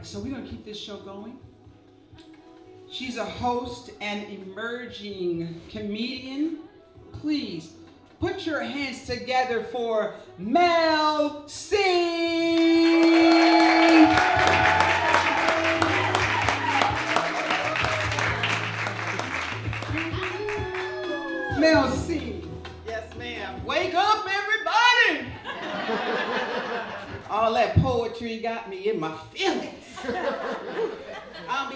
So we're going to keep this show going. She's a host and emerging comedian. Please put your hands together for Mel C. Mel C. Yes, ma'am. Wake up, everybody! All that poetry got me in my feelings.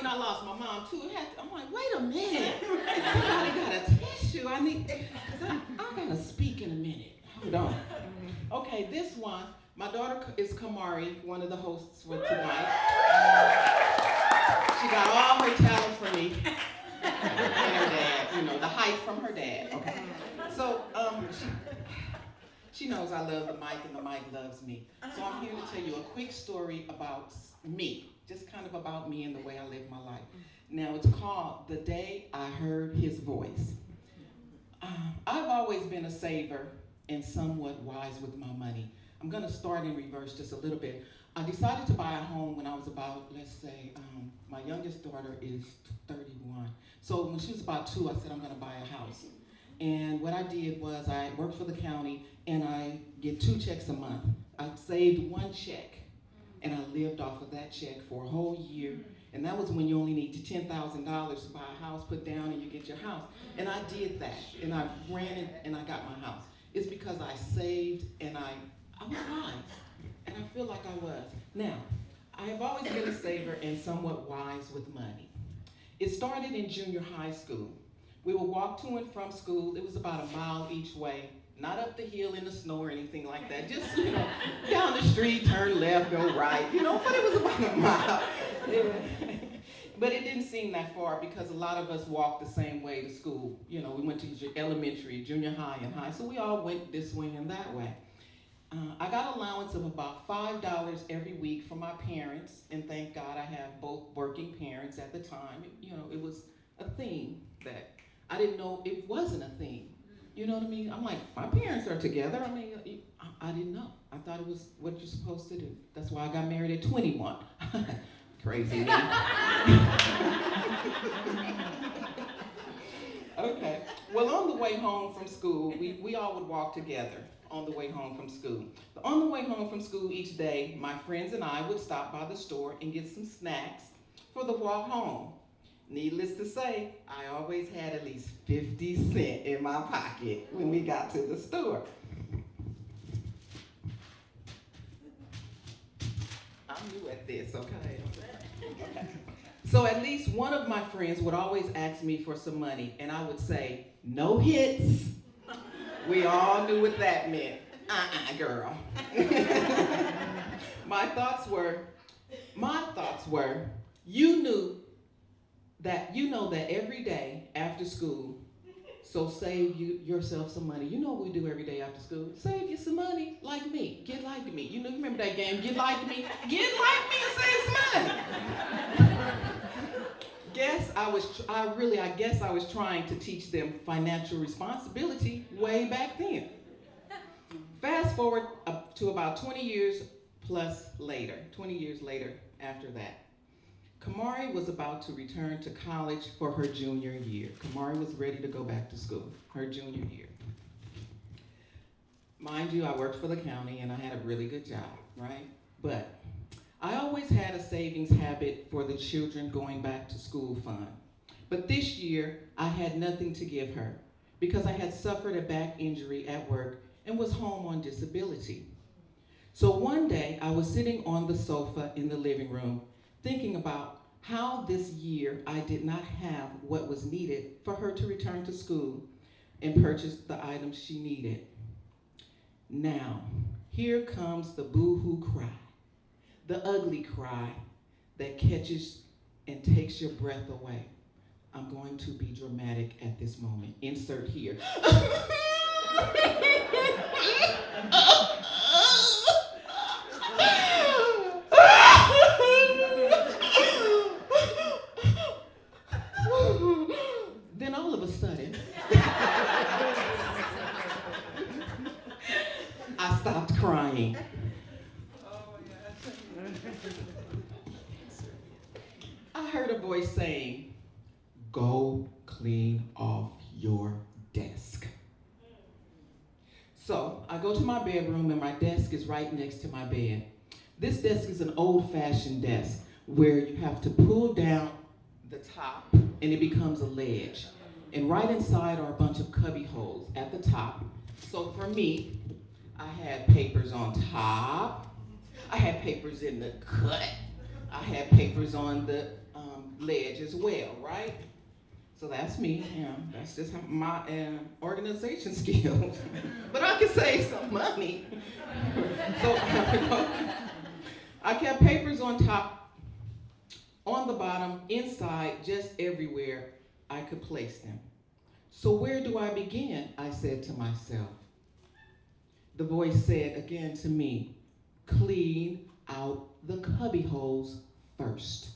I lost my mom too. I'm like, wait a minute. Somebody got a tissue. I gotta speak in a minute. Hold on. Okay, this one, my daughter is Kamari, one of the hosts for tonight. She got all her talent from me and her dad, the height from her dad. Okay. So she knows I love the mic and the mic loves me. So I'm here to tell you a quick story about me. Just kind of about me and the way I live my life. Now, it's called The Day I Heard His Voice. I've always been a saver and somewhat wise with my money. I'm going to start in reverse just a little bit. I decided to buy a home when I was about, let's say, my youngest daughter is 31. So when she was about 2, I said, I'm going to buy a house. And what I did was I worked for the county, and I get 2 checks a month. I saved 1 check. And I lived off of that check for a whole year. And that was when you only need $10,000 to buy a house, put down, and you get your house. And I did that. And I ran it, and I got my house. It's because I saved, and I was wise. And I feel like I was. Now, I have always been a saver and somewhat wise with money. It started in junior high school. We would walk to and from school. It was about a mile each way. Not up the hill in the snow or anything like that. Just, down the street, turn left, go right, but it was about a mile. But it didn't seem that far because a lot of us walked the same way to school. We went to elementary, junior high, and high, so we all went this way and that way. I got allowance of about $5 every week from my parents, and thank God I have both working parents at the time. It was a thing that I didn't know it wasn't a thing. You know what I mean? I'm like, my parents are together. I didn't know. I thought it was what you're supposed to do. That's why I got married at 21. Crazy me. Okay. Well, on the way home from school, we all would walk together on the way home from school. But on the way home from school each day, my friends and I would stop by the store and get some snacks for the walk home. Needless to say, I always had at least 50 cents in my pocket when we got to the store. I'm new at this, okay? So at least one of my friends would always ask me for some money, and I would say, no hits. We all knew what that meant. Girl. My thoughts were, you know that every day after school, so save yourself some money. You know what we do every day after school? Save you some money, like me. Get like me. You remember that game, get like me? Get like me and save some money. I guess I was trying to teach them financial responsibility way back then. Fast forward up to about 20 years later after that. Kamari was about to return to college for her junior year. Kamari was ready to go back to school, her junior year. Mind you, I worked for the county and I had a really good job, right? But I always had a savings habit for the children going back to school fund. But this year, I had nothing to give her because I had suffered a back injury at work and was home on disability. So one day, I was sitting on the sofa in the living room thinking about how this year I did not have what was needed for her to return to school and purchase the items she needed. Now, here comes the boo-hoo cry, the ugly cry that catches and takes your breath away. I'm going to be dramatic at this moment. Insert here. Then all of a sudden, I stopped crying. voice saying, go clean off your desk. So I go to my bedroom and my desk is right next to my bed. This desk is an old-fashioned desk where you have to pull down the top and it becomes a ledge. And right inside are a bunch of cubby holes at the top. So for me, I had papers on top. I had papers in the cut. I had papers on the ledge as well, right? So that's me. That's just my organization skills. But I can save some money. So I kept papers on top, on the bottom, inside, just everywhere I could place them. So where do I begin? I said to myself. The voice said again to me, clean out the cubby holes first.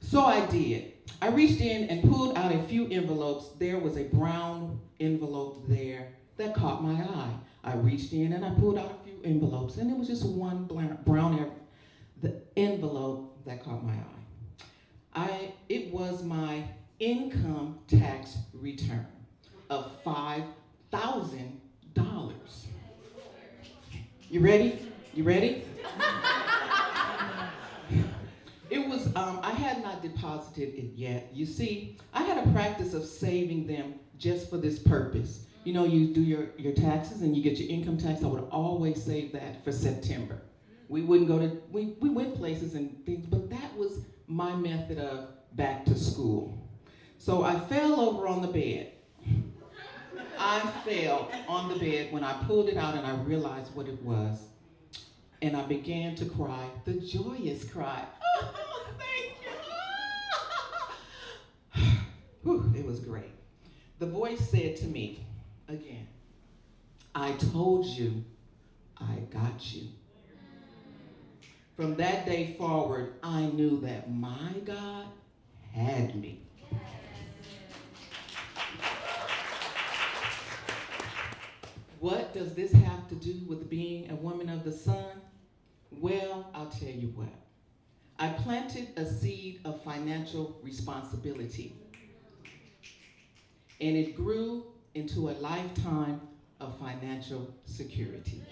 So I did. I reached in and pulled out a few envelopes. There was a brown envelope there that caught my eye. I reached in and I pulled out a few envelopes, and it was just one brown the envelope that caught my eye. It was my income tax return of $5,000. You ready? You ready? It was, I had not deposited it yet. You see, I had a practice of saving them just for this purpose. You know, you do your taxes and you get your income tax. I would always save that for September. We wouldn't go to, we went places and things, but that was my method of back to school. So I fell over on the bed. I fell on the bed when I pulled it out and I realized what it was. And I began to cry, the joyous cry. Oh, thank you. Whew, it was great. The voice said to me again, I told you I got you. From that day forward, I knew that my God had me. What does this have to do with being a woman of the sun? Well, I'll tell you what. I planted a seed of financial responsibility, and it grew into a lifetime of financial security.